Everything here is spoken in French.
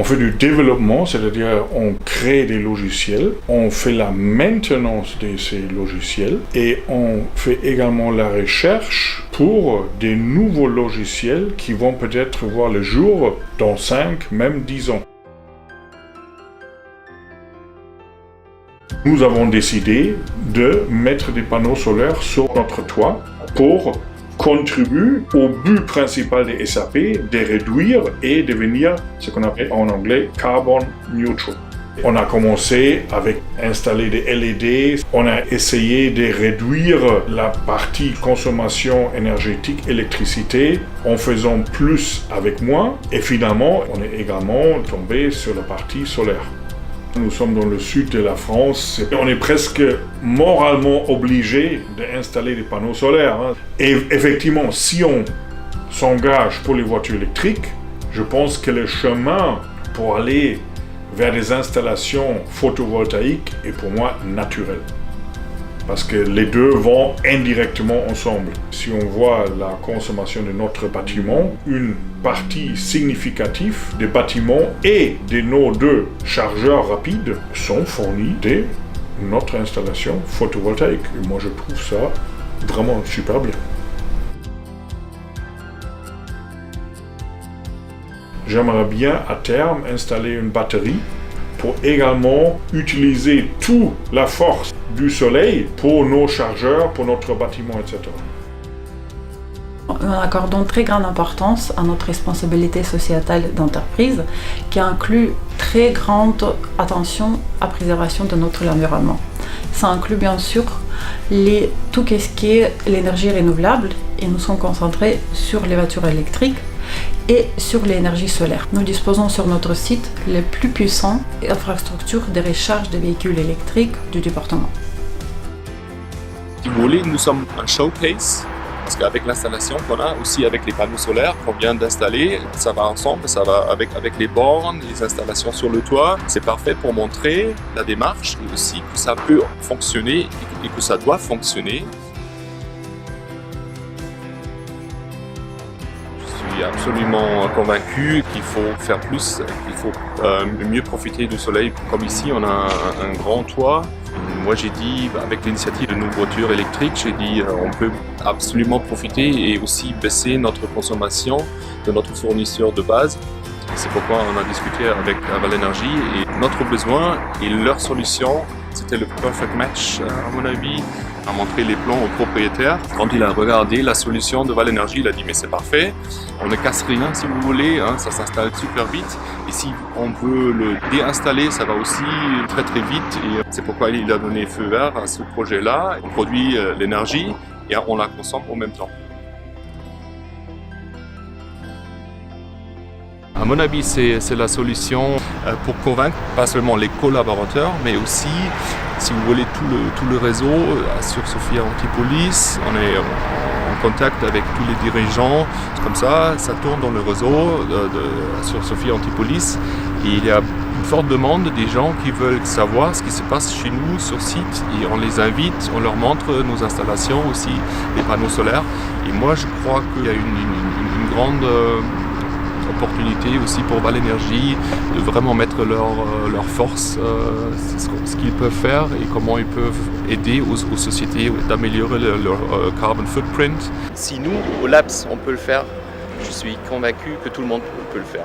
On fait du développement, c'est-à-dire on crée des logiciels, on fait la maintenance de ces logiciels et on fait également la recherche pour des nouveaux logiciels qui vont peut-être voir le jour dans 5, même 10 ans. Nous avons décidé de mettre des panneaux solaires sur notre toit pour contribuer au but principal des SAP, de réduire et devenir ce qu'on appelle en anglais carbon neutral. On a commencé avec installer des LED, on a essayé de réduire la partie consommation énergétique, électricité, en faisant plus avec moins, et finalement on est également tombé sur la partie solaire. Nous sommes dans le sud de la France et on est presque moralement obligé d'installer des panneaux solaires. Et effectivement, si on s'engage pour les voitures électriques, je pense que le chemin pour aller vers des installations photovoltaïques est pour moi naturel. Parce que les deux vont indirectement ensemble. Si on voit la consommation de notre bâtiment, une partie significative des bâtiments et de nos deux chargeurs rapides sont fournis de notre installation photovoltaïque. Et moi, je trouve ça vraiment super bien. J'aimerais bien à terme installer une batterie pour également utiliser toute la force du soleil pour nos chargeurs, pour notre bâtiment, etc. Nous accordons très grande importance à notre responsabilité sociétale d'entreprise qui inclut très grande attention à la préservation de notre environnement. Ça inclut bien sûr tout ce qui est l'énergie renouvelable et nous sommes concentrés sur les voitures électriques et sur l'énergie solaire. Nous disposons sur notre site les plus puissantes infrastructures de recharge de véhicules électriques du département. Si vous voulez, nous sommes un showcase, parce qu'avec l'installation qu'on a, aussi avec les panneaux solaires qu'on vient d'installer, ça va ensemble, ça va avec les bornes, les installations sur le toit. C'est parfait pour montrer la démarche et aussi que ça peut fonctionner et que ça doit fonctionner. Je suis absolument convaincu qu'il faut faire plus, qu'il faut mieux profiter du soleil. Comme ici, on a un grand toit. Moi, j'ai dit, avec l'initiative de nos voitures électriques, j'ai dit on peut absolument profiter et aussi baisser notre consommation de notre fournisseur de base. C'est pourquoi on a discuté avec Val Énergie et notre besoin et leur solution, c'était le perfect match à mon avis, à montrer les plans au propriétaire. Quand il a regardé la solution de Val Énergie, il a dit mais c'est parfait, on ne casse rien si vous voulez, hein, ça s'installe super vite et si on veut le déinstaller, ça va aussi très très vite et c'est pourquoi il a donné feu vert à ce projet-là. On produit l'énergie et on la consomme en même temps. À mon avis, c'est la solution pour convaincre pas seulement les collaborateurs, mais aussi, si vous voulez, tout le réseau sur Sofia Antipolis. On est en contact avec tous les dirigeants. Comme ça tourne dans le réseau sur Sofia Antipolis. Et il y a une forte demande des gens qui veulent savoir ce qui se passe chez nous sur site. Et on les invite, on leur montre nos installations aussi, les panneaux solaires. Et moi, je crois qu'il y a une grande opportunité aussi pour Val Énergie de vraiment mettre leur force, ce qu'ils peuvent faire et comment ils peuvent aider aux sociétés d'améliorer leur carbon footprint. Si nous, au Labs, on peut le faire, je suis convaincu que tout le monde peut le faire.